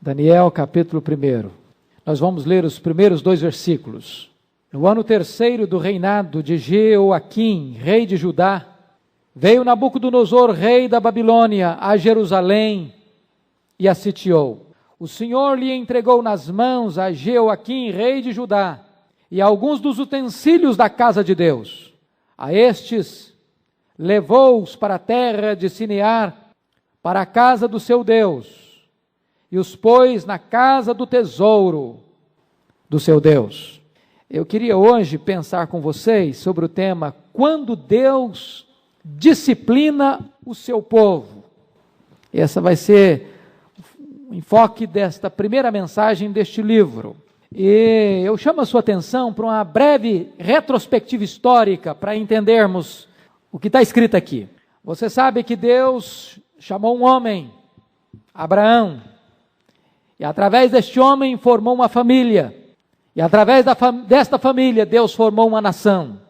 Daniel capítulo 1. Nós vamos ler os primeiros 2 versículos. No ano 3º do reinado de Jeoaquim, rei de Judá, veio Nabucodonosor, rei da Babilônia, a Jerusalém e a sitiou. O Senhor lhe entregou nas mãos a Jeoaquim, rei de Judá, e alguns dos utensílios da casa de Deus. A estes levou-os para a terra de Sinear, para a casa do seu Deus, e os pôs na casa do tesouro do seu Deus. Eu queria hoje pensar com vocês sobre o tema, quando Deus disciplina o seu povo. Essa vai ser o enfoque desta primeira mensagem deste livro. E eu chamo a sua atenção para uma breve retrospectiva histórica para entendermos o que está escrito aqui. Você sabe que Deus chamou um homem, Abraão, e através deste homem formou uma família, e através desta família Deus formou uma nação,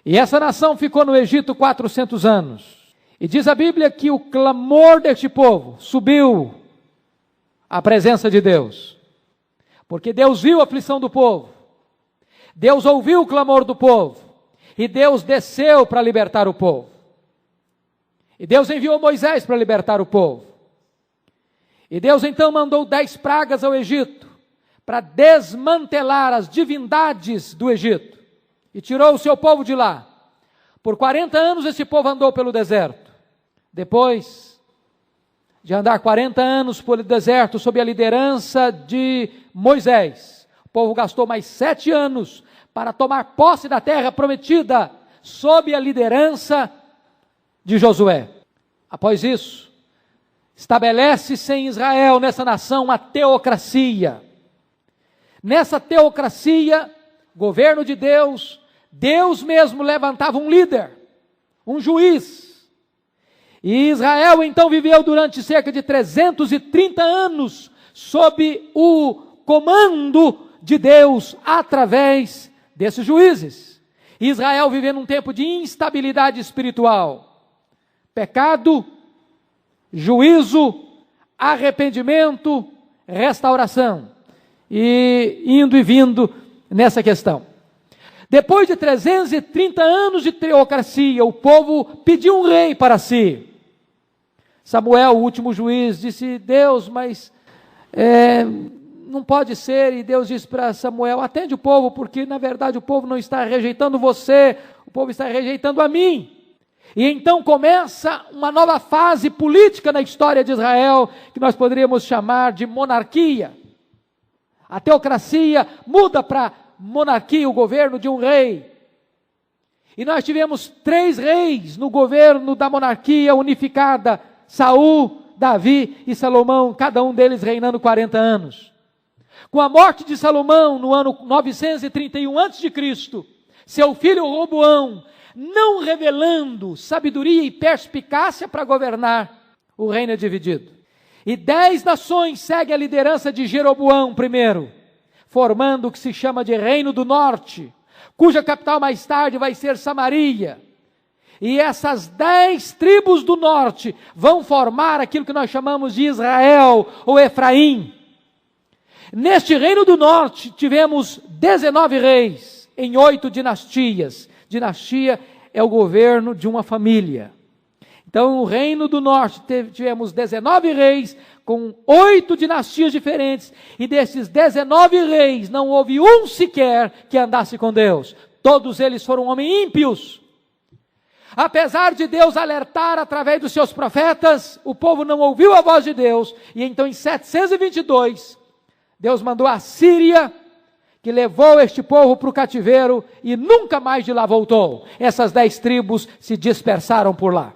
e essa nação ficou no Egito 400 anos, e diz a Bíblia que o clamor deste povo subiu à presença de Deus, porque Deus viu a aflição do povo, Deus ouviu o clamor do povo, e Deus desceu para libertar o povo, e Deus enviou Moisés para libertar o povo. E Deus então mandou 10 pragas ao Egito, para desmantelar as divindades do Egito, e tirou o seu povo de lá. Por 40 anos esse povo andou pelo deserto. Depois de andar 40 anos pelo deserto, sob a liderança de Moisés, o povo gastou mais 7 anos para tomar posse da terra prometida, sob a liderança de Josué. Após isso, estabelece-se em Israel, nessa nação, uma teocracia. Nessa teocracia, governo de Deus, Deus mesmo levantava um líder, um juiz. E Israel então viveu durante cerca de 330 anos sob o comando de Deus através desses juízes. Israel vivendo um tempo de instabilidade espiritual, pecado, juízo, arrependimento, restauração, e indo e vindo nessa questão. Depois de 330 anos de teocracia, o povo pediu um rei para si. Samuel, o último juiz, disse: Deus, mas não pode ser. E Deus disse para Samuel: atende o povo, porque na verdade o povo não está rejeitando você, o povo está rejeitando a mim. E então começa uma nova fase política na história de Israel, que nós poderíamos chamar de monarquia. A teocracia muda para monarquia, o governo de um rei. E nós tivemos 3 reis no governo da monarquia unificada: Saul, Davi e Salomão, cada um deles reinando 40 anos. Com a morte de Salomão, no ano 931 a.C., seu filho Roboão, não revelando sabedoria e perspicácia para governar, o reino é dividido. E 10 nações seguem a liderança de Jeroboão I, formando o que se chama de Reino do Norte, cuja capital mais tarde vai ser Samaria. E essas 10 tribos do norte vão formar aquilo que nós chamamos de Israel ou Efraim. Neste Reino do Norte tivemos 19 reis em 8 dinastias. Dinastia é o governo de uma família. Então, no Reino do Norte tivemos 19 reis com 8 dinastias diferentes, e desses 19 reis não houve um sequer que andasse com Deus. Todos eles foram homens ímpios. Apesar de Deus alertar através dos seus profetas, o povo não ouviu a voz de Deus, e então em 722, Deus mandou a Síria, que levou este povo para o cativeiro, e nunca mais de lá voltou. Essas 10 tribos se dispersaram por lá.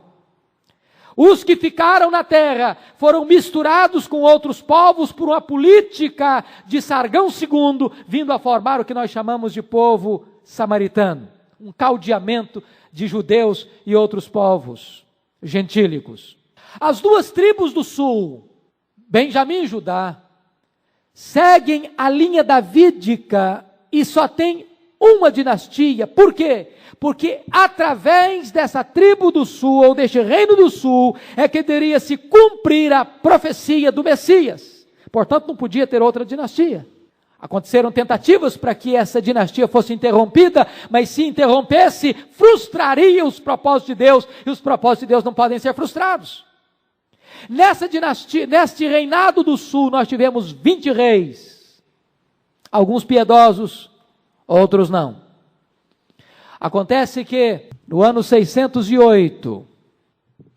Os que ficaram na terra foram misturados com outros povos por uma política de Sargão II, vindo a formar o que nós chamamos de povo samaritano. Um caldeamento de judeus e outros povos gentílicos. As 2 tribos do sul, Benjamim e Judá, seguem a linha davídica e só tem uma dinastia. Por quê? Porque através dessa tribo do sul, ou deste reino do sul, é que deveria se cumprir a profecia do Messias. Portanto, não podia ter outra dinastia. Aconteceram tentativas para que essa dinastia fosse interrompida, mas se interrompesse, frustraria os propósitos de Deus, e os propósitos de Deus não podem ser frustrados. Nessa dinastia, neste reinado do sul, nós tivemos 20 reis, alguns piedosos, outros não. Acontece que no ano 608,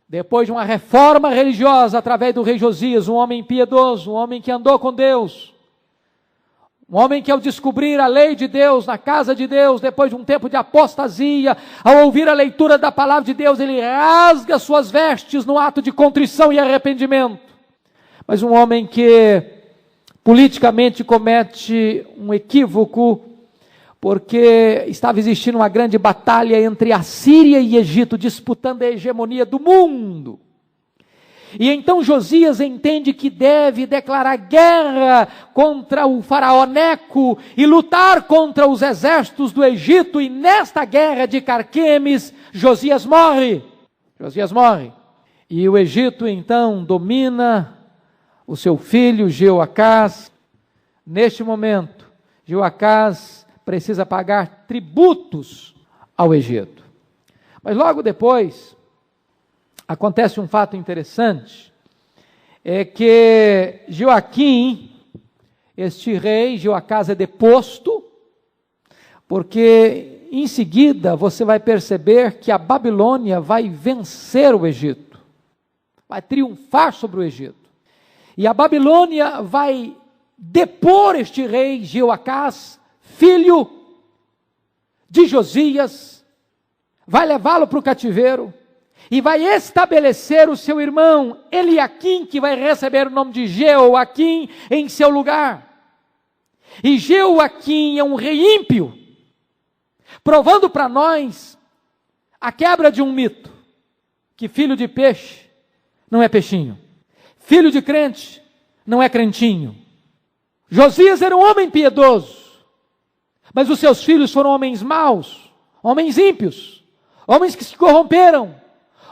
depois de uma reforma religiosa através do rei Josias, um homem piedoso, um homem que andou com Deus, um homem que ao descobrir a lei de Deus, na casa de Deus, depois de um tempo de apostasia, ao ouvir a leitura da palavra de Deus, ele rasga suas vestes no ato de contrição e arrependimento. Mas um homem que politicamente comete um equívoco, porque estava existindo uma grande batalha entre a Síria e Egito, disputando a hegemonia do mundo. E então Josias entende que deve declarar guerra contra o faraó Neco e lutar contra os exércitos do Egito, e nesta guerra de Carquemes, Josias morre. Josias morre. E o Egito então domina o seu filho Jeoacás. Neste momento, Jeoacás precisa pagar tributos ao Egito. Mas logo depois, acontece um fato interessante, é que Joaquim, este rei, Jeoacás é deposto, porque em seguida você vai perceber que a Babilônia vai vencer o Egito, vai triunfar sobre o Egito. E a Babilônia vai depor este rei Jeoacás, filho de Josias, vai levá-lo para o cativeiro, e vai estabelecer o seu irmão Eliaquim, que vai receber o nome de Jeoaquim, em seu lugar. E Jeoaquim é um rei ímpio, provando para nós a quebra de um mito, que filho de peixe não é peixinho, filho de crente não é crentinho. Josias era um homem piedoso, mas os seus filhos foram homens maus, homens ímpios, homens que se corromperam,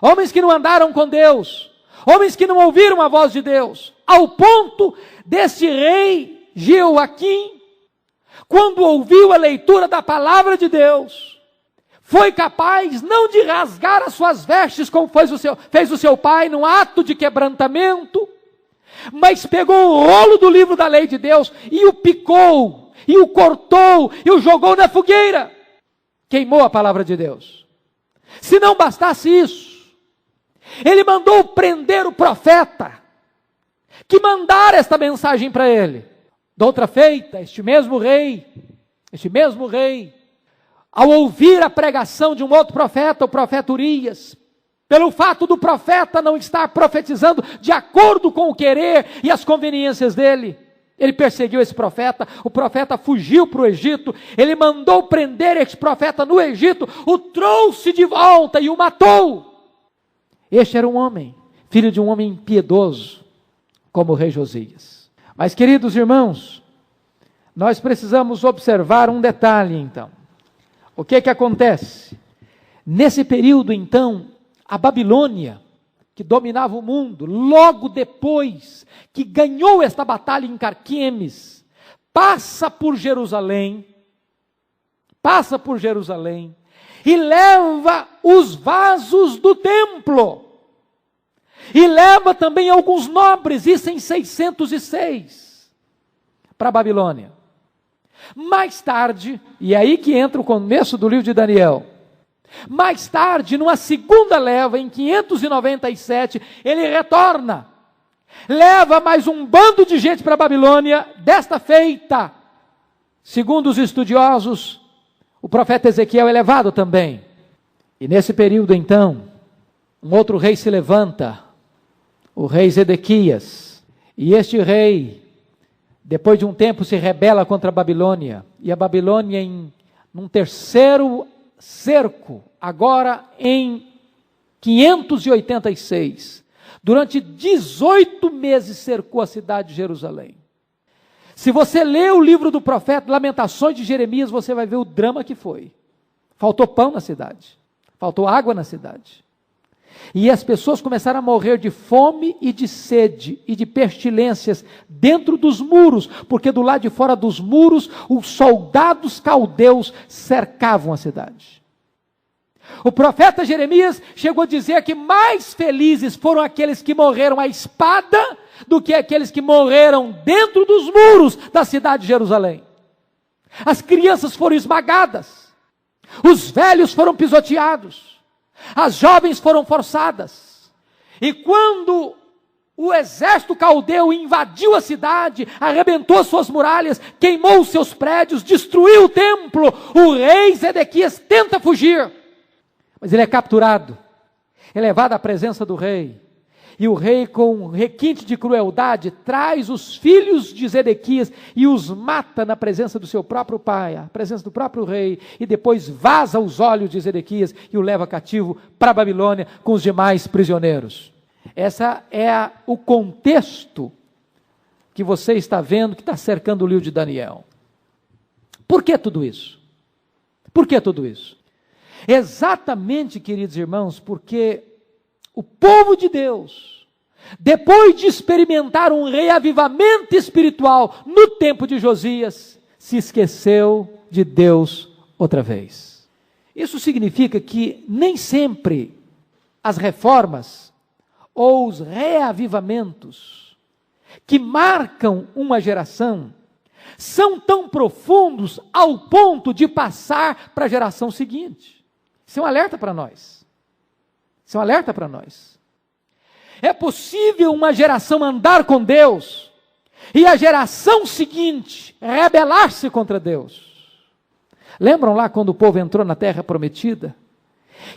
homens que não andaram com Deus, homens que não ouviram a voz de Deus, ao ponto desse rei Jeoaquim, quando ouviu a leitura da palavra de Deus, foi capaz não de rasgar as suas vestes, como fez o seu pai, num ato de quebrantamento, mas pegou o rolo do livro da lei de Deus, e o picou, e o cortou, e o jogou na fogueira, queimou a palavra de Deus. Se não bastasse isso, ele mandou prender o profeta, que mandara esta mensagem para ele. Doutra feita, este mesmo rei, ao ouvir a pregação de um outro profeta, o profeta Urias, pelo fato do profeta não estar profetizando de acordo com o querer e as conveniências dele, ele perseguiu esse profeta, o profeta fugiu para o Egito, ele mandou prender esse profeta no Egito, o trouxe de volta e o matou. Este era um homem, filho de um homem piedoso, como o rei Josias. Mas, queridos irmãos, nós precisamos observar um detalhe, então. O que acontece? Nesse período, então, a Babilônia, que dominava o mundo, logo depois que ganhou esta batalha em Carquemes, passa por Jerusalém, e leva os vasos do templo, e leva também alguns nobres, isso em 606, para a Babilônia. Mais tarde, e é aí que entra o começo do livro de Daniel, mais tarde, numa segunda leva, em 597, ele retorna, leva mais um bando de gente para a Babilônia, desta feita, segundo os estudiosos, o profeta Ezequiel é levado também. E nesse período então, um outro rei se levanta, o rei Zedequias, e este rei, depois de um tempo se rebela contra a Babilônia, e a Babilônia num terceiro cerco, agora em 586, durante 18 meses cercou a cidade de Jerusalém. Se você ler o livro do profeta Lamentações de Jeremias, você vai ver o drama que foi. Faltou pão na cidade, faltou água na cidade. E as pessoas começaram a morrer de fome e de sede e de pestilências dentro dos muros, porque do lado de fora dos muros, os soldados caldeus cercavam a cidade. O profeta Jeremias chegou a dizer que mais felizes foram aqueles que morreram à espada do que aqueles que morreram dentro dos muros da cidade de Jerusalém. As crianças foram esmagadas, os velhos foram pisoteados, as jovens foram forçadas. E quando o exército caldeu invadiu a cidade, arrebentou suas muralhas, queimou os seus prédios, destruiu o templo, o rei Zedequias tenta fugir. Mas ele é capturado, é levado à presença do rei. E o rei, com um requinte de crueldade, traz os filhos de Zedequias e os mata na presença do seu próprio pai, a presença do próprio rei, e depois vaza os olhos de Zedequias e o leva cativo para a Babilônia com os demais prisioneiros. Esse é o contexto que você está vendo que está cercando o livro de Daniel. Por que tudo isso? Por que tudo isso? Exatamente, queridos irmãos, porque o povo de Deus, depois de experimentar um reavivamento espiritual no tempo de Josias, se esqueceu de Deus outra vez. Isso significa que nem sempre as reformas ou os reavivamentos que marcam uma geração são tão profundos ao ponto de passar para a geração seguinte. Isso é um alerta para nós. Isso é um alerta para nós. É possível uma geração andar com Deus e a geração seguinte rebelar-se contra Deus. Lembram lá quando o povo entrou na terra prometida?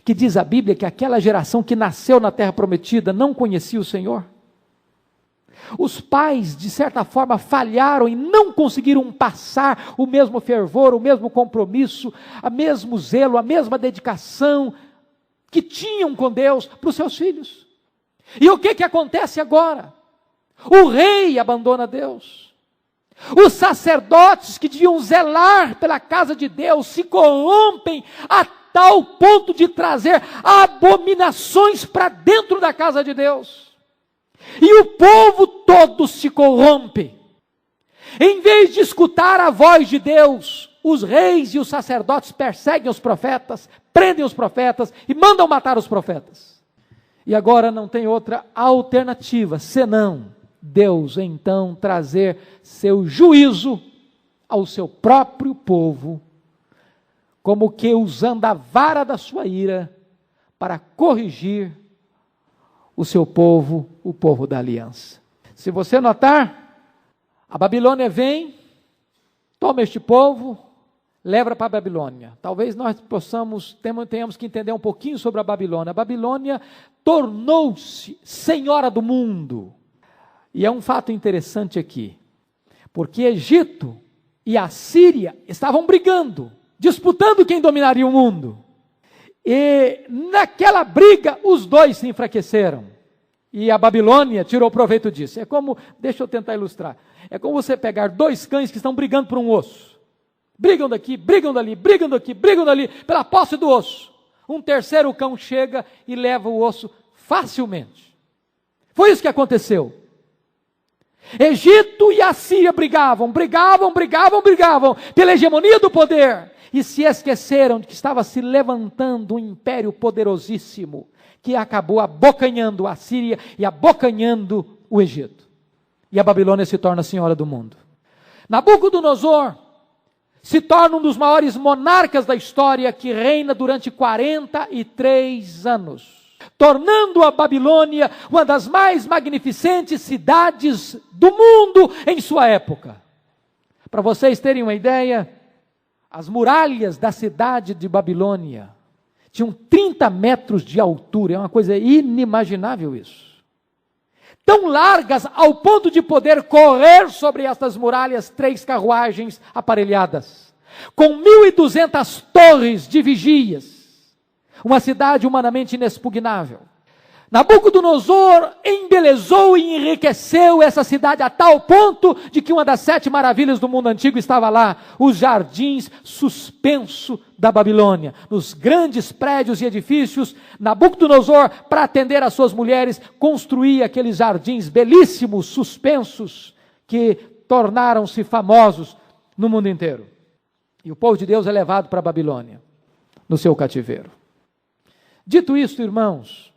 Que diz a Bíblia que aquela geração que nasceu na terra prometida não conhecia o Senhor. Os pais, de certa forma, falharam e não conseguiram passar o mesmo fervor, o mesmo compromisso, o mesmo zelo, a mesma dedicação que tinham com Deus para os seus filhos. E o que acontece agora? O rei abandona Deus. Os sacerdotes que deviam zelar pela casa de Deus se corrompem a tal ponto de trazer abominações para dentro da casa de Deus. E o povo todo se corrompe. Em vez de escutar a voz de Deus, os reis e os sacerdotes perseguem os profetas, prendem os profetas e mandam matar os profetas. E agora não tem outra alternativa, senão Deus então trazer seu juízo ao seu próprio povo, como que usando a vara da sua ira para corrigir o seu povo, o povo da aliança. Se você notar, a Babilônia vem, toma este povo, leva para a Babilônia. Talvez nós tenhamos que entender um pouquinho sobre a Babilônia. A Babilônia tornou-se senhora do mundo. E é um fato interessante aqui, porque Egito e a Síria estavam brigando, disputando quem dominaria o mundo. E naquela briga, os dois se enfraqueceram. E a Babilônia tirou proveito disso. É como, deixa eu tentar ilustrar. É como você pegar dois cães que estão brigando por um osso. Brigam daqui, brigam dali, brigam daqui, brigam dali, pela posse do osso. Um terceiro cão chega e leva o osso facilmente. Foi isso que aconteceu. Egito e a Síria brigavam pela hegemonia do poder. E se esqueceram de que estava se levantando um império poderosíssimo, que acabou abocanhando a Síria e abocanhando o Egito. E a Babilônia se torna a senhora do mundo. Nabucodonosor se torna um dos maiores monarcas da história, que reina durante 43 anos, tornando a Babilônia uma das mais magnificentes cidades do mundo em sua época. Para vocês terem uma ideia, as muralhas da cidade de Babilônia tinham 30 metros de altura, é uma coisa inimaginável isso. Tão largas ao ponto de poder correr sobre estas muralhas 3 carruagens aparelhadas, com 1.200 torres de vigias, uma cidade humanamente inexpugnável. Nabucodonosor embelezou e enriqueceu essa cidade a tal ponto de que uma das 7 maravilhas do mundo antigo estava lá, os jardins suspenso da Babilônia. Nos grandes prédios e edifícios, Nabucodonosor, para atender às suas mulheres, construía aqueles jardins belíssimos, suspensos, que tornaram-se famosos no mundo inteiro. E o povo de Deus é levado para a Babilônia, no seu cativeiro. Dito isto, irmãos,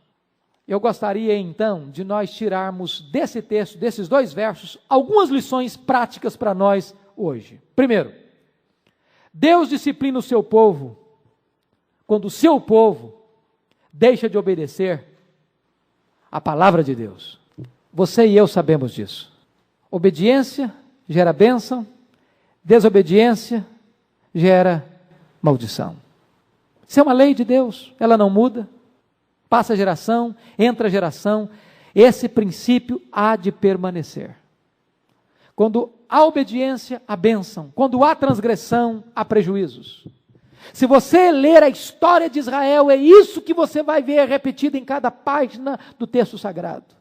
eu gostaria então de nós tirarmos desse texto, desses 2 versos, algumas lições práticas para nós hoje. Primeiro, Deus disciplina o seu povo quando o seu povo deixa de obedecer a palavra de Deus. Você e eu sabemos disso. Obediência gera bênção, desobediência gera maldição. Isso é uma lei de Deus, ela não muda. Passa geração, entra geração, esse princípio há de permanecer. Quando há obediência, há bênção. Quando há transgressão, há prejuízos. Se você ler a história de Israel, é isso que você vai ver repetido em cada página do texto sagrado.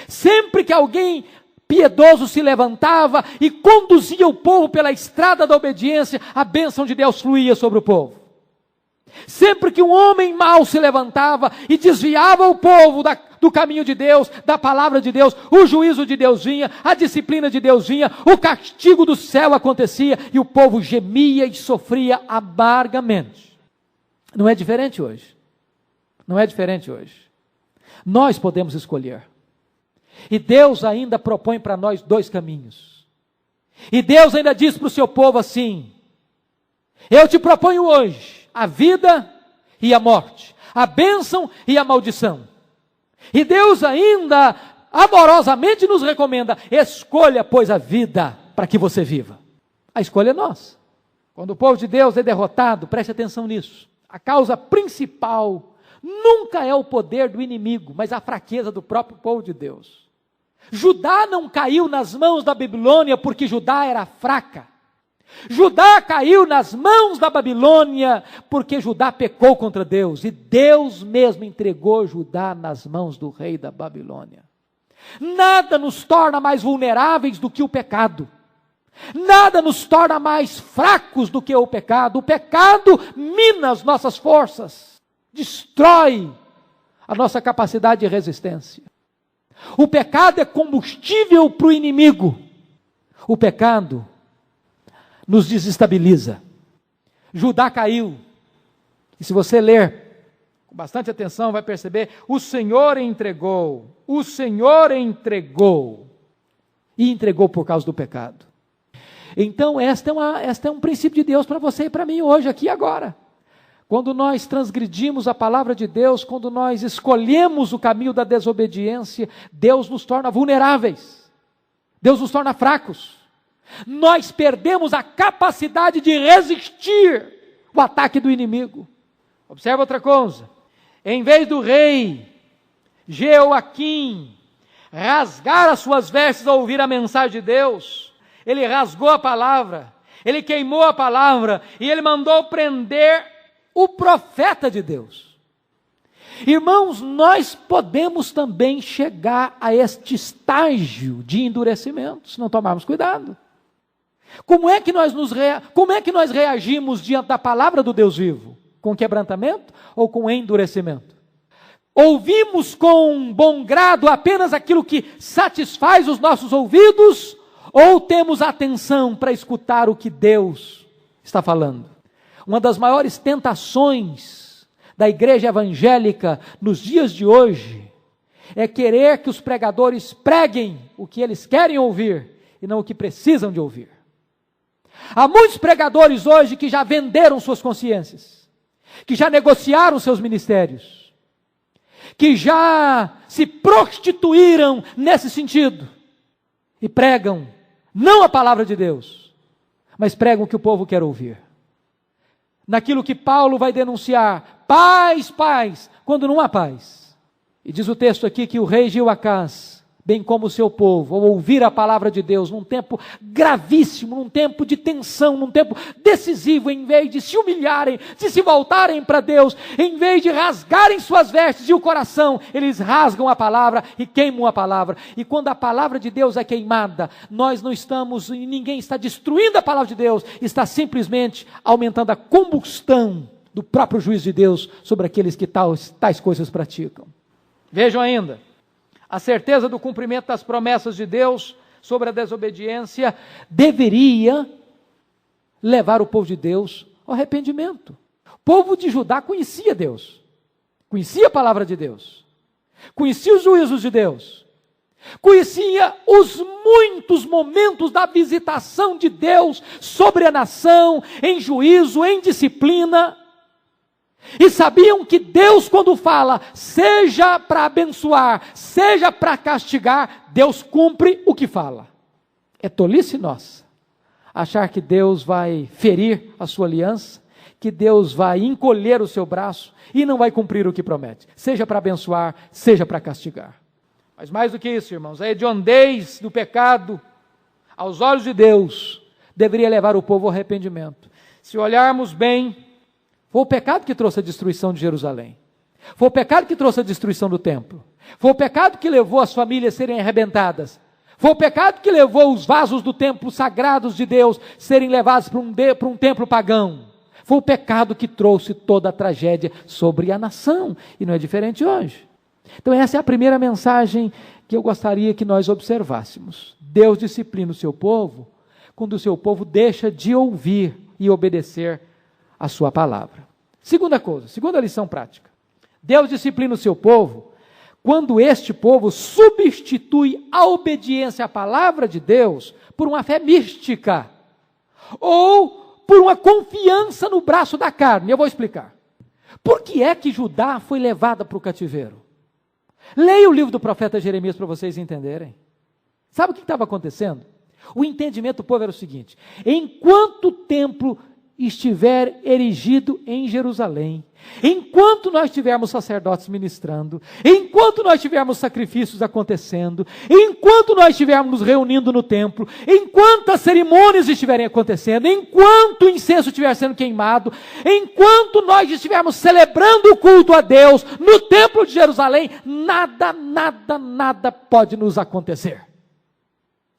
Sempre que alguém piedoso se levantava e conduzia o povo pela estrada da obediência, a bênção de Deus fluía sobre o povo. Sempre que um homem mau se levantava e desviava o povo do caminho de Deus, da palavra de Deus, o juízo de Deus vinha, a disciplina de Deus vinha, o castigo do céu acontecia e o povo gemia e sofria amargamente. Não é diferente hoje. Não é diferente hoje. Nós podemos escolher. E Deus ainda propõe para nós 2 caminhos. E Deus ainda diz para o seu povo assim: eu te proponho hoje a vida e a morte, a bênção e a maldição. E Deus ainda amorosamente nos recomenda: escolha, pois, a vida para que você viva. A escolha é nossa. Quando o povo de Deus é derrotado, preste atenção nisso. A causa principal nunca é o poder do inimigo, mas a fraqueza do próprio povo de Deus. Judá não caiu nas mãos da Babilônia porque Judá era fraca. Judá caiu nas mãos da Babilônia porque Judá pecou contra Deus, e Deus mesmo entregou Judá nas mãos do rei da Babilônia. Nada nos torna mais vulneráveis do que o pecado. Nada nos torna mais fracos do que o pecado. O pecado mina as nossas forças, destrói a nossa capacidade de resistência. O pecado é combustível para o inimigo. O pecado nos desestabiliza. Judá caiu. E se você ler com bastante atenção, vai perceber: o Senhor entregou. O Senhor entregou. E entregou por causa do pecado. Então, esta é um princípio de Deus para você e para mim hoje, aqui e agora. Quando nós transgredimos a palavra de Deus, quando nós escolhemos o caminho da desobediência, Deus nos torna vulneráveis. Deus nos torna fracos. Nós perdemos a capacidade de resistir o ataque do inimigo. Observa outra coisa: em vez do rei Jeoaquim rasgar as suas vestes ao ouvir a mensagem de Deus, ele rasgou a palavra, ele queimou a palavra e ele mandou prender o profeta de Deus. Irmãos, nós podemos também chegar a este estágio de endurecimento se não tomarmos cuidado. Como é que nós reagimos diante da palavra do Deus vivo? Com quebrantamento ou com endurecimento? Ouvimos com bom grado apenas aquilo que satisfaz os nossos ouvidos, ou temos atenção para escutar o que Deus está falando? Uma das maiores tentações da igreja evangélica nos dias de hoje é querer que os pregadores preguem o que eles querem ouvir e não o que precisam de ouvir. Há muitos pregadores hoje que já venderam suas consciências, que já negociaram seus ministérios, que já se prostituíram nesse sentido e pregam não a palavra de Deus, mas pregam o que o povo quer ouvir. Naquilo que Paulo vai denunciar: paz, paz, quando não há paz. E diz o texto aqui que o rei Jeoacás bem como o seu povo, ao ouvir a palavra de Deus, num tempo gravíssimo, num tempo de tensão, num tempo decisivo, em vez de se humilharem, de se voltarem para Deus, em vez de rasgarem suas vestes e o coração, eles rasgam a palavra e queimam a palavra. E quando a palavra de Deus é queimada, nós não estamos, e ninguém está destruindo a palavra de Deus, está simplesmente aumentando a combustão do próprio juízo de Deus sobre aqueles que tais coisas praticam. Vejam ainda, a certeza do cumprimento das promessas de Deus sobre a desobediência deveria levar o povo de Deus ao arrependimento. O povo de Judá conhecia Deus, conhecia a palavra de Deus, conhecia os juízos de Deus, conhecia os muitos momentos da visitação de Deus sobre a nação, em juízo, em disciplina. E sabiam que Deus, quando fala, seja para abençoar, seja para castigar, Deus cumpre o que fala. É tolice nossa achar que Deus vai ferir a sua aliança, que Deus vai encolher o seu braço e não vai cumprir o que promete, seja para abençoar, seja para castigar. Mas mais do que isso, irmãos, a hediondez do pecado, aos olhos de Deus, deveria levar o povo ao arrependimento. Se olharmos bem, foi o pecado que trouxe a destruição de Jerusalém. Foi o pecado que trouxe a destruição do templo. Foi o pecado que levou as famílias a serem arrebentadas. Foi o pecado que levou os vasos do templo sagrados de Deus serem levados para um templo pagão. Foi o pecado que trouxe toda a tragédia sobre a nação. E não é diferente hoje. Então essa é a primeira mensagem que eu gostaria que nós observássemos. Deus disciplina o seu povo quando o seu povo deixa de ouvir e obedecer a sua palavra. Segunda coisa, segunda lição prática. Deus disciplina o seu povo quando este povo substitui a obediência à palavra de Deus por uma fé mística ou por uma confiança no braço da carne. Eu vou explicar. Por que é que Judá foi levada para o cativeiro? Leia o livro do profeta Jeremias para vocês entenderem. Sabe o que estava acontecendo? O entendimento do povo era o seguinte: enquanto o templo estiver erigido em Jerusalém, enquanto nós tivermos sacerdotes ministrando, enquanto nós tivermos sacrifícios acontecendo, enquanto nós estivermos nos reunindo no templo, enquanto as cerimônias estiverem acontecendo, enquanto o incenso estiver sendo queimado, enquanto nós estivermos celebrando o culto a Deus no templo de Jerusalém, nada pode nos acontecer.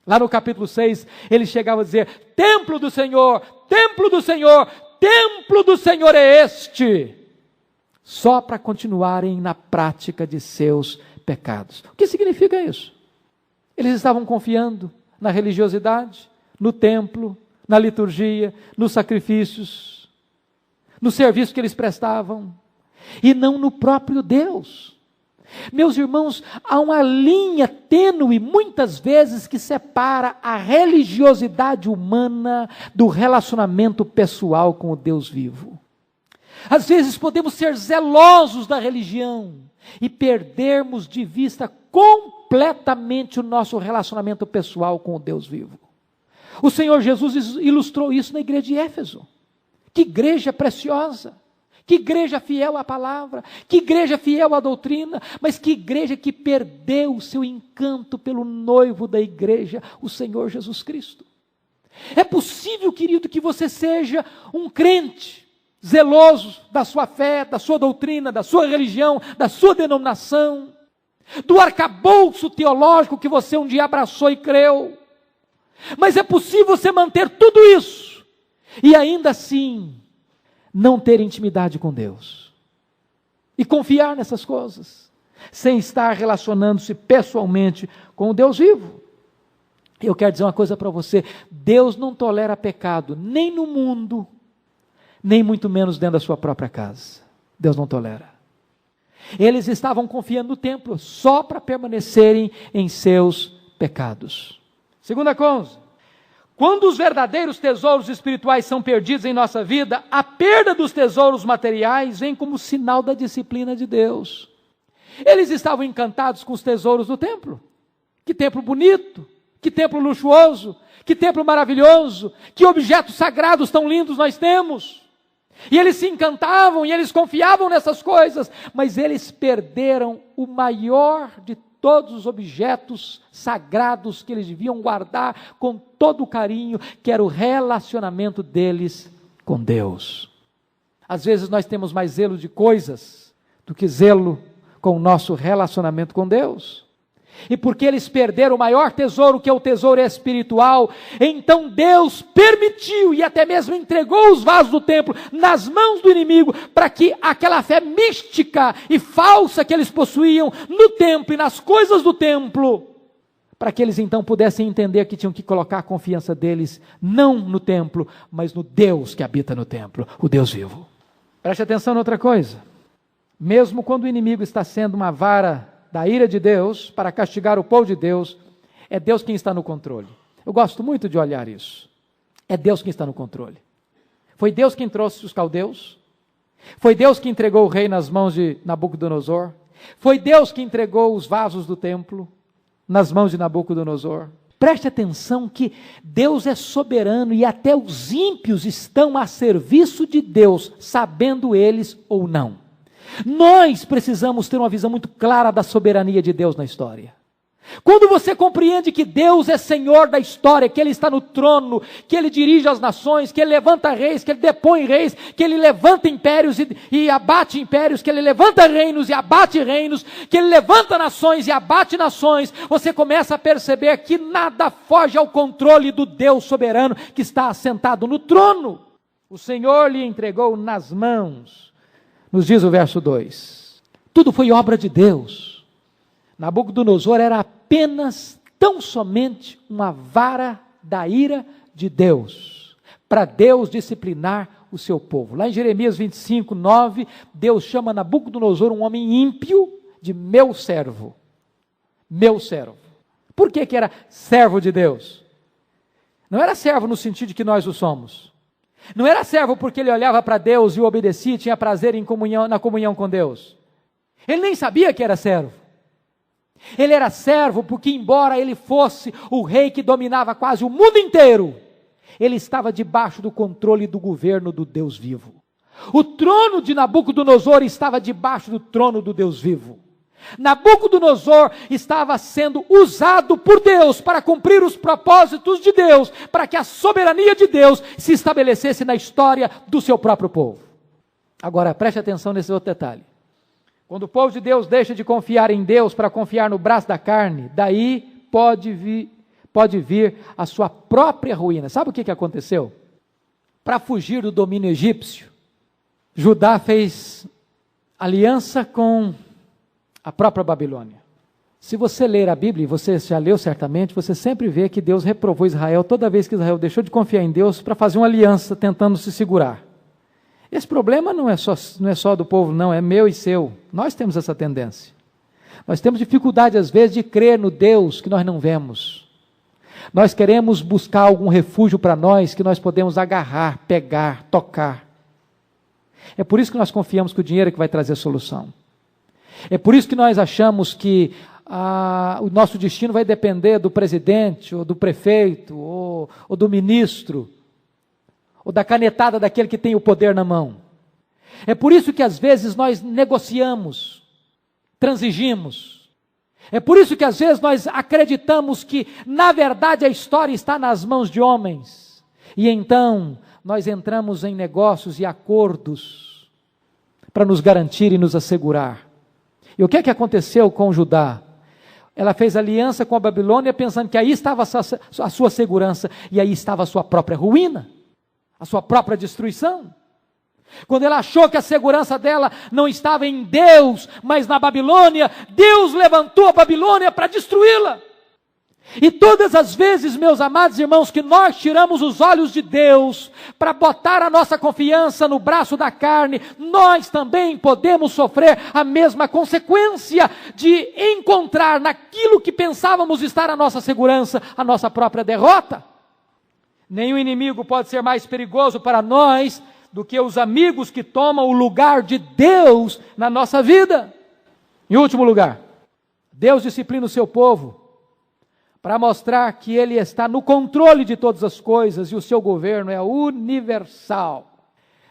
Lá no capítulo 6, ele chegava a dizer: templo do Senhor, templo do Senhor, templo do Senhor é este. Só para continuarem na prática de seus pecados. O que significa isso? Eles estavam confiando na religiosidade, no templo, na liturgia, nos sacrifícios, no serviço que eles prestavam, e não no próprio Deus. Meus irmãos, há uma linha tênue, muitas vezes, que separa a religiosidade humana do relacionamento pessoal com o Deus vivo. Às vezes podemos ser zelosos da religião e perdermos de vista completamente o nosso relacionamento pessoal com o Deus vivo. O Senhor Jesus ilustrou isso na igreja de Éfeso. Que igreja preciosa! Que igreja fiel à palavra, que igreja fiel à doutrina, mas que igreja que perdeu o seu encanto pelo noivo da igreja, o Senhor Jesus Cristo. É possível, querido, que você seja um crente, zeloso da sua fé, da sua doutrina, da sua religião, da sua denominação, do arcabouço teológico que você um dia abraçou e creu. Mas é possível você manter tudo isso e ainda assim não ter intimidade com Deus e confiar nessas coisas, sem estar relacionando-se pessoalmente com o Deus vivo. Eu quero dizer uma coisa para você: Deus não tolera pecado, nem no mundo, nem muito menos dentro da sua própria casa. Deus não tolera. Eles estavam confiando no templo só para permanecerem em seus pecados. Segunda coisa: quando os verdadeiros tesouros espirituais são perdidos em nossa vida, a perda dos tesouros materiais vem como sinal da disciplina de Deus. Eles estavam encantados com os tesouros do templo. Que templo bonito, que templo luxuoso, que templo maravilhoso, que objetos sagrados tão lindos nós temos. E eles se encantavam e eles confiavam nessas coisas, mas eles perderam o maior de todos os objetos sagrados que eles deviam guardar com todo o carinho, que era o relacionamento deles com Deus. Às vezes nós temos mais zelo de coisas do que zelo com o nosso relacionamento com Deus. E porque eles perderam o maior tesouro, que é o tesouro espiritual, então Deus permitiu e até mesmo entregou os vasos do templo nas mãos do inimigo, para que aquela fé mística e falsa que eles possuíam no templo e nas coisas do templo, para que eles então pudessem entender que tinham que colocar a confiança deles não no templo, mas no Deus que habita no templo, o Deus vivo. Preste atenção em outra coisa. Mesmo quando o inimigo está sendo uma vara da ira de Deus para castigar o povo de Deus, é Deus quem está no controle. Eu gosto muito de olhar isso. É Deus quem está no controle. Foi Deus quem trouxe os caldeus. Foi Deus que entregou o rei nas mãos de Nabucodonosor. Foi Deus que entregou os vasos do templo nas mãos de Nabucodonosor. Preste atenção que Deus é soberano e até os ímpios estão a serviço de Deus, sabendo eles ou não. Nós precisamos ter uma visão muito clara da soberania de Deus na história. Quando você compreende que Deus é Senhor da história, que Ele está no trono, que Ele dirige as nações, que Ele levanta reis, que Ele depõe reis, que Ele levanta impérios e abate impérios, que Ele levanta reinos e abate reinos, que Ele levanta nações e abate nações, você começa a perceber que nada foge ao controle do Deus soberano que está assentado no trono. O Senhor lhe entregou nas mãos. Nos diz o verso 2, tudo foi obra de Deus. Nabucodonosor era apenas, tão somente, uma vara da ira de Deus, para Deus disciplinar o seu povo. Lá em Jeremias 25, 9, Deus chama Nabucodonosor, um homem ímpio, de meu servo. Meu servo. Por que era servo de Deus? Não era servo no sentido de que nós o somos. Não era servo porque ele olhava para Deus e o obedecia e tinha prazer na comunhão com Deus. Ele nem sabia que era servo. Ele era servo porque, embora ele fosse o rei que dominava quase o mundo inteiro, ele estava debaixo do controle do governo do Deus vivo. O trono de Nabucodonosor estava debaixo do trono do Deus vivo. Nabucodonosor estava sendo usado por Deus para cumprir os propósitos de Deus, para que a soberania de Deus se estabelecesse na história do seu próprio povo. Agora, preste atenção nesse outro detalhe. Quando o povo de Deus deixa de confiar em Deus para confiar no braço da carne, daí pode vir a sua própria ruína. Sabe o que aconteceu? Para fugir do domínio egípcio, Judá fez aliança com a própria Babilônia. Se você ler a Bíblia, e você já leu certamente, você sempre vê que Deus reprovou Israel toda vez que Israel deixou de confiar em Deus para fazer uma aliança, tentando se segurar. Esse problema não é só do povo, não, é meu e seu. Nós temos essa tendência. Nós temos dificuldade, às vezes, de crer no Deus que nós não vemos. Nós queremos buscar algum refúgio para nós, que nós podemos agarrar, pegar, tocar. É por isso que nós confiamos que o dinheiro é que vai trazer solução. É por isso que nós achamos que o nosso destino vai depender do presidente, ou do prefeito, ou do ministro, ou da canetada daquele que tem o poder na mão. É por isso que às vezes nós negociamos, transigimos. É por isso que às vezes nós acreditamos que, na verdade, a história está nas mãos de homens. E então nós entramos em negócios e acordos para nos garantir e nos assegurar. E o que é que aconteceu com Judá? Ela fez aliança com a Babilônia pensando que aí estava a sua segurança e aí estava a sua própria ruína, a sua própria destruição. Quando ela achou que a segurança dela não estava em Deus, mas na Babilônia, Deus levantou a Babilônia para destruí-la. E todas as vezes, meus amados irmãos, que nós tiramos os olhos de Deus para botar a nossa confiança no braço da carne, nós também podemos sofrer a mesma consequência de encontrar naquilo que pensávamos estar a nossa segurança, a nossa própria derrota. Nenhum inimigo pode ser mais perigoso para nós do que os amigos que tomam o lugar de Deus na nossa vida. Em último lugar, Deus disciplina o seu povo para mostrar que Ele está no controle de todas as coisas e o seu governo é universal.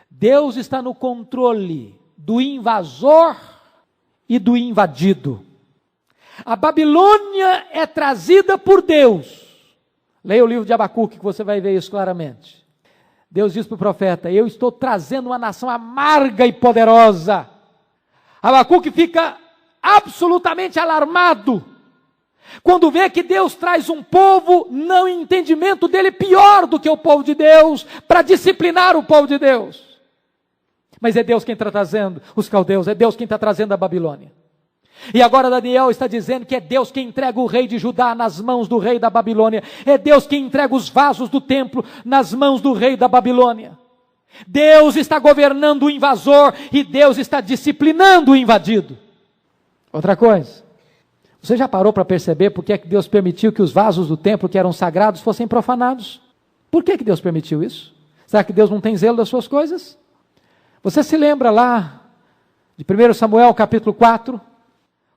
Deus está no controle do invasor e do invadido. A Babilônia é trazida por Deus. Leia o livro de Abacuque que você vai ver isso claramente. Deus diz para o profeta: eu estou trazendo uma nação amarga e poderosa. Abacuque fica absolutamente alarmado quando vê que Deus traz um povo, não em entendimento dele, pior do que o povo de Deus, para disciplinar o povo de Deus. Mas é Deus quem está trazendo os caldeus, é Deus quem está trazendo a Babilônia. E agora Daniel está dizendo que é Deus quem entrega o rei de Judá nas mãos do rei da Babilônia. É Deus quem entrega os vasos do templo nas mãos do rei da Babilônia. Deus está governando o invasor e Deus está disciplinando o invadido. Outra coisa, você já parou para perceber por que é que Deus permitiu que os vasos do templo que eram sagrados fossem profanados? Por que Deus permitiu isso? Será que Deus não tem zelo das suas coisas? Você se lembra lá de 1 Samuel capítulo 4,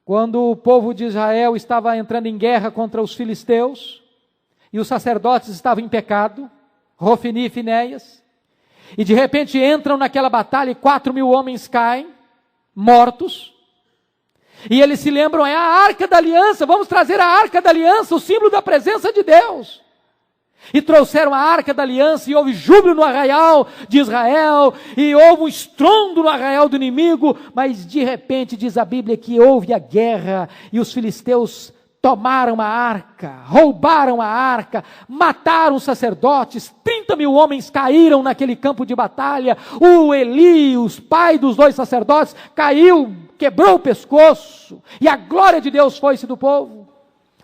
quando o povo de Israel estava entrando em guerra contra os filisteus, e os sacerdotes estavam em pecado, Hofni e Finéias, e de repente entram naquela batalha e 4.000 homens caem, mortos, e eles se lembram, é a Arca da Aliança, vamos trazer a Arca da Aliança, o símbolo da presença de Deus. E trouxeram a Arca da Aliança, e houve júbilo no arraial de Israel, e houve um estrondo no arraial do inimigo, mas de repente diz a Bíblia que houve a guerra, e os filisteus tomaram a arca, roubaram a arca, mataram os sacerdotes, 30.000 homens caíram naquele campo de batalha, o Eli, os pais dos 2 sacerdotes, caiu, quebrou o pescoço, e a glória de Deus foi-se do povo.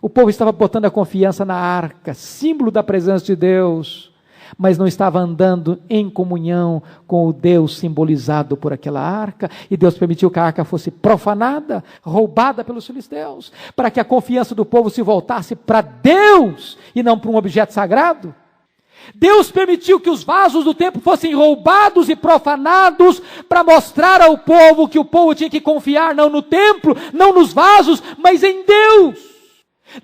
O povo estava botando a confiança na arca, símbolo da presença de Deus, mas não estava andando em comunhão com o Deus simbolizado por aquela arca, e Deus permitiu que a arca fosse profanada, roubada pelos filisteus, para que a confiança do povo se voltasse para Deus, e não para um objeto sagrado. Deus permitiu que os vasos do templo fossem roubados e profanados, para mostrar ao povo que o povo tinha que confiar não no templo, não nos vasos, mas em Deus.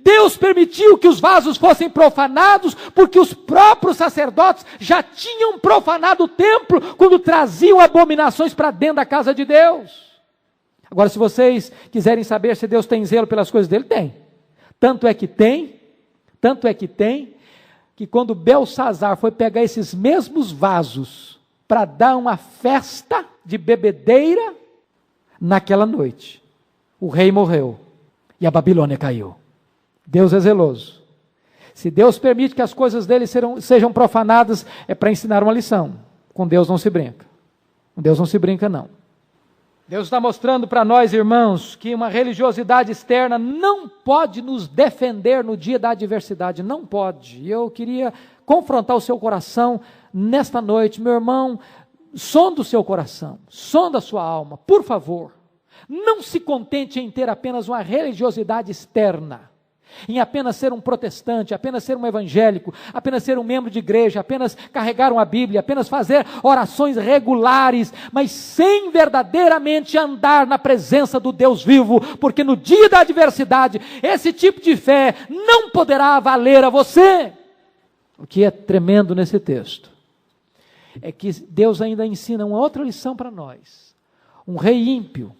Deus permitiu que os vasos fossem profanados, porque os próprios sacerdotes já tinham profanado o templo, quando traziam abominações para dentro da casa de Deus. Agora, se vocês quiserem saber se Deus tem zelo pelas coisas dele, tem. Tanto é que que quando Belsazar foi pegar esses mesmos vasos, para dar uma festa de bebedeira, naquela noite, o rei morreu, e a Babilônia caiu. Deus é zeloso. Se Deus permite que as coisas dele sejam profanadas, é para ensinar uma lição. Com Deus não se brinca. Com Deus não se brinca, não. Deus está mostrando para nós, irmãos, que uma religiosidade externa não pode nos defender no dia da adversidade. Não pode. E eu queria confrontar o seu coração nesta noite. Meu irmão, sonda o seu coração, sonda a sua alma, por favor. Não se contente em ter apenas uma religiosidade externa, em apenas ser um protestante, apenas ser um evangélico, apenas ser um membro de igreja, apenas carregar uma Bíblia, apenas fazer orações regulares, mas sem verdadeiramente andar na presença do Deus vivo, porque no dia da adversidade, esse tipo de fé não poderá valer a você. O que é tremendo nesse texto é que Deus ainda ensina uma outra lição para nós. Um rei ímpio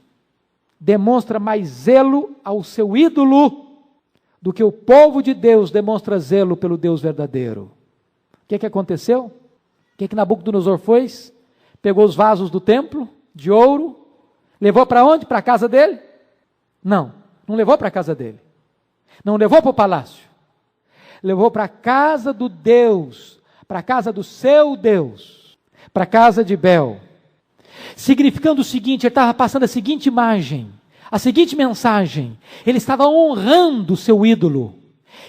demonstra mais zelo ao seu ídolo do que o povo de Deus demonstra zelo pelo Deus verdadeiro. O que aconteceu? O que Nabucodonosor fez? Pegou os vasos do templo, de ouro, levou para onde? Para a casa dele? Não levou para a casa dele. Não levou para o palácio. Levou para a casa do Deus, para a casa do seu Deus, para a casa de Bel. Significando o seguinte, ele estava passando a seguinte imagem, a seguinte mensagem: ele estava honrando o seu ídolo,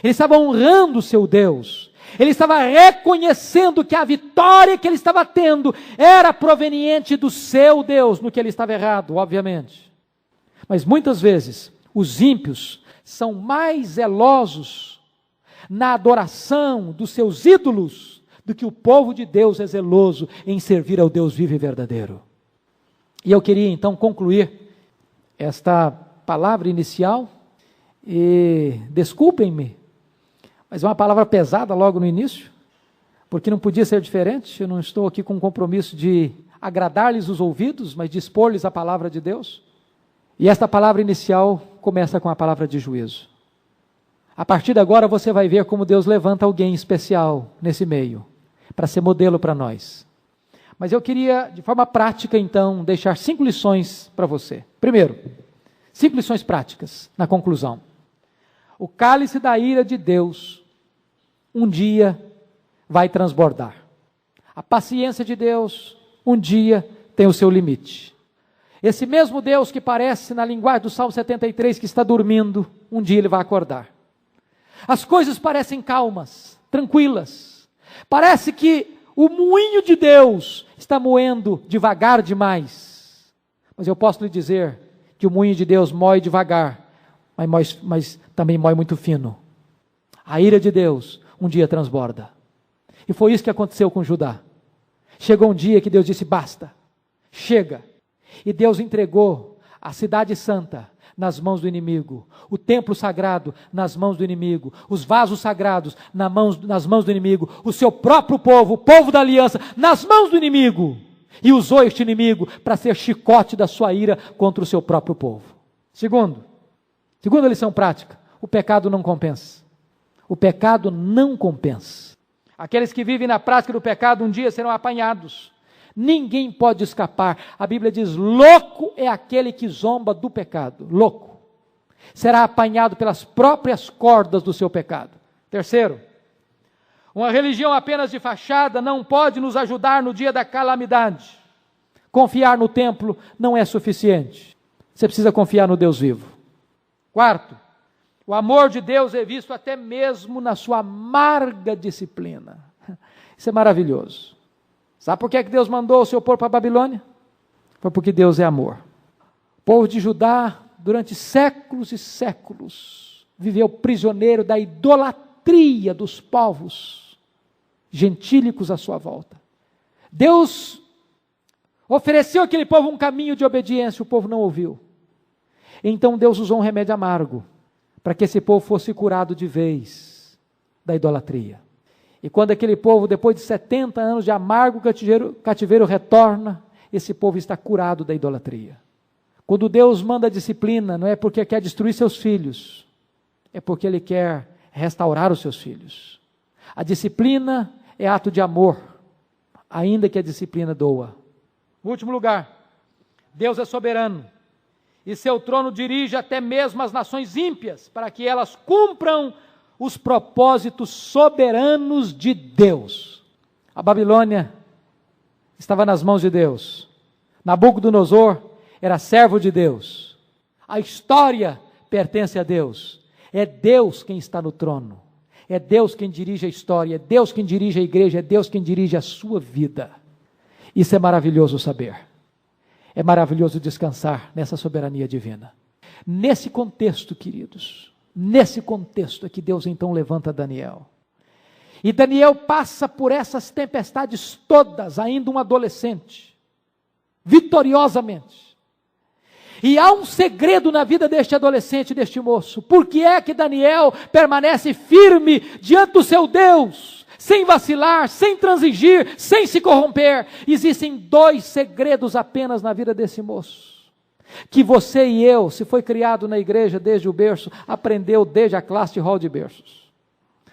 ele estava honrando o seu Deus, ele estava reconhecendo que a vitória que ele estava tendo era proveniente do seu Deus, no que ele estava errado, obviamente. Mas muitas vezes, os ímpios são mais zelosos na adoração dos seus ídolos, do que o povo de Deus é zeloso em servir ao Deus vivo e verdadeiro. E eu queria então concluir esta palavra inicial, e desculpem-me, mas é uma palavra pesada logo no início, porque não podia ser diferente. Eu não estou aqui com o compromisso de agradar-lhes os ouvidos, mas de expor-lhes a palavra de Deus. E esta palavra inicial começa com a palavra de juízo. A partir de agora você vai ver como Deus levanta alguém especial nesse meio, para ser modelo para nós. Mas eu queria, de forma prática então, deixar 5 lições para você. Primeiro, 5 lições práticas, na conclusão. O cálice da ira de Deus, um dia vai transbordar. A paciência de Deus, um dia tem o seu limite. Esse mesmo Deus que parece, na linguagem do Salmo 73, que está dormindo, um dia ele vai acordar. As coisas parecem calmas, tranquilas. Parece que o moinho de Deus está moendo devagar demais. Mas eu posso lhe dizer que o moinho de Deus moe devagar, mas também moe muito fino. A ira de Deus um dia transborda. E foi isso que aconteceu com Judá. Chegou um dia que Deus disse, basta, chega. E Deus entregou a cidade santa nas mãos do inimigo, o templo sagrado nas mãos do inimigo, os vasos sagrados nas mãos do inimigo, o seu próprio povo, o povo da aliança, nas mãos do inimigo. E usou este inimigo para ser chicote da sua ira contra o seu próprio povo. Segunda lição prática, o pecado não compensa. O pecado não compensa. Aqueles que vivem na prática do pecado um dia serão apanhados. Ninguém pode escapar. A Bíblia diz, louco é aquele que zomba do pecado. Louco. Será apanhado pelas próprias cordas do seu pecado. Terceiro, uma religião apenas de fachada não pode nos ajudar no dia da calamidade. Confiar no templo não é suficiente. Você precisa confiar no Deus vivo. Quarto, o amor de Deus é visto até mesmo na sua amarga disciplina. Isso é maravilhoso. Sabe por que Deus mandou o seu povo para a Babilônia? Foi porque Deus é amor. O povo de Judá, durante séculos e séculos, viveu prisioneiro da idolatria dos povos gentílicos à sua volta. Deus ofereceu àquele povo um caminho de obediência, o povo não ouviu. Então Deus usou um remédio amargo, para que esse povo fosse curado de vez da idolatria. E quando aquele povo, depois de 70 anos de amargo cativeiro retorna, esse povo está curado da idolatria. Quando Deus manda disciplina, não é porque quer destruir seus filhos, é porque Ele quer restaurar os seus filhos. A disciplina é ato de amor, ainda que a disciplina doa. Último lugar, Deus é soberano, e seu trono dirige até mesmo as nações ímpias, para que elas cumpram os propósitos soberanos de Deus. A Babilônia estava nas mãos de Deus. Nabucodonosor era servo de Deus. A história pertence a Deus. É Deus quem está no trono. É Deus quem dirige a história. É Deus quem dirige a igreja. É Deus quem dirige a sua vida. Isso é maravilhoso saber. É maravilhoso descansar nessa soberania divina. Nesse contexto, queridos, nesse contexto é que Deus então levanta Daniel. E Daniel passa por essas tempestades todas, ainda um adolescente, vitoriosamente. E há um segredo na vida deste adolescente, deste moço. Por que é que Daniel permanece firme diante do seu Deus, sem vacilar, sem transigir, sem se corromper? Existem 2 segredos apenas na vida desse moço, que você e eu, se foi criado na igreja desde o berço, aprendeu desde a classe de hall de berços.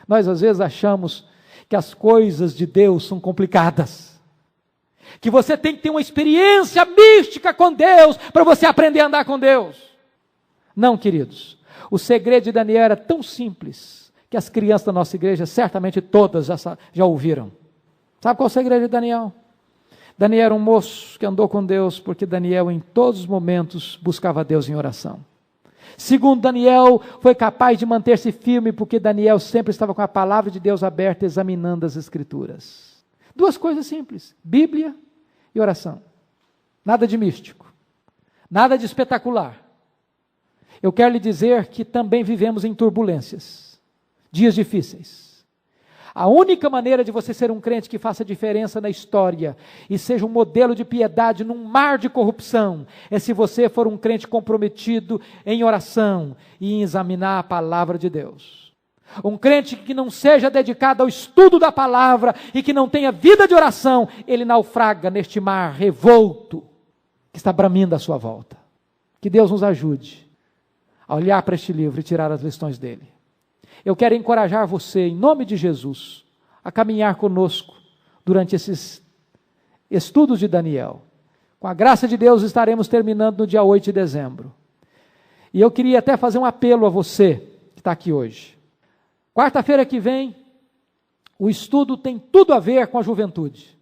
Nós às vezes achamos que as coisas de Deus são complicadas, que você tem que ter uma experiência mística com Deus, para você aprender a andar com Deus. Não, queridos, o segredo de Daniel era tão simples, que as crianças da nossa igreja, certamente todas já ouviram. Sabe qual é o segredo de Daniel? Daniel era um moço que andou com Deus, porque Daniel em todos os momentos buscava Deus em oração. Segundo, Daniel foi capaz de manter-se firme, porque Daniel sempre estava com a palavra de Deus aberta, examinando as Escrituras. 2 coisas simples, Bíblia e oração. Nada de místico, nada de espetacular. Eu quero lhe dizer que também vivemos em turbulências, dias difíceis. A única maneira de você ser um crente que faça diferença na história e seja um modelo de piedade num mar de corrupção é se você for um crente comprometido em oração e em examinar a palavra de Deus. Um crente que não seja dedicado ao estudo da palavra e que não tenha vida de oração, ele naufraga neste mar revolto que está bramindo à sua volta. Que Deus nos ajude a olhar para este livro e tirar as lições dele. Eu quero encorajar você, em nome de Jesus, a caminhar conosco durante esses estudos de Daniel. Com a graça de Deus, estaremos terminando no dia 8 de dezembro. E eu queria até fazer um apelo a você que está aqui hoje. Quarta-feira que vem, o estudo tem tudo a ver com a juventude.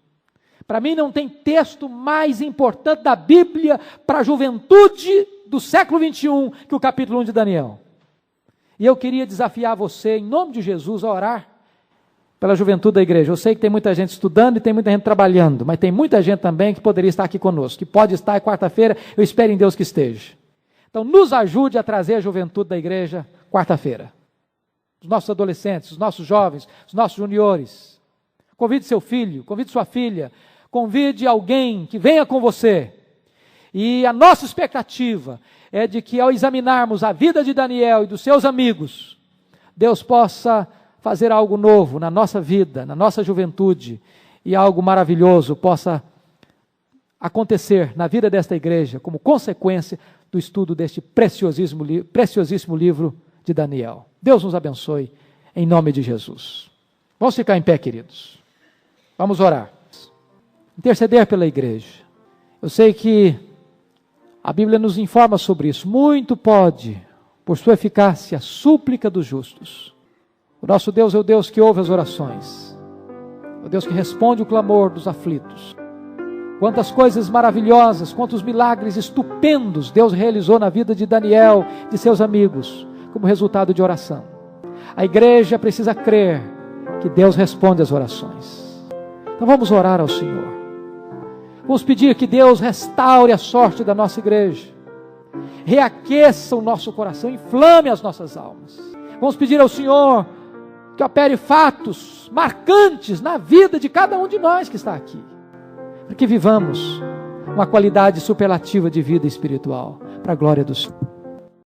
Para mim não tem texto mais importante da Bíblia para a juventude do século 21 que o capítulo 1 de Daniel. E eu queria desafiar você, em nome de Jesus, a orar pela juventude da igreja. Eu sei que tem muita gente estudando e tem muita gente trabalhando, mas tem muita gente também que poderia estar aqui conosco, que pode estar quarta-feira, eu espero em Deus que esteja. Então nos ajude a trazer a juventude da igreja quarta-feira. Os nossos adolescentes, os nossos jovens, os nossos juniores. Convide seu filho, convide sua filha, convide alguém que venha com você. E a nossa expectativa é de que ao examinarmos a vida de Daniel e dos seus amigos, Deus possa fazer algo novo na nossa vida, na nossa juventude, e algo maravilhoso possa acontecer na vida desta igreja como consequência do estudo deste preciosíssimo livro de Daniel. Deus nos abençoe, em nome de Jesus. Vamos ficar em pé, queridos. Vamos orar. Interceder pela igreja. Eu sei que a Bíblia nos informa sobre isso. Muito pode, por sua eficácia, a súplica dos justos. O nosso Deus é o Deus que ouve as orações. É o Deus que responde o clamor dos aflitos. Quantas coisas maravilhosas, quantos milagres estupendos Deus realizou na vida de Daniel, de seus amigos, como resultado de oração. A igreja precisa crer que Deus responde às orações. Então vamos orar ao Senhor. Vamos pedir que Deus restaure a sorte da nossa igreja. Reaqueça o nosso coração, inflame as nossas almas. Vamos pedir ao Senhor que opere fatos marcantes na vida de cada um de nós que está aqui. Para que vivamos uma qualidade superlativa de vida espiritual, para a glória do Senhor.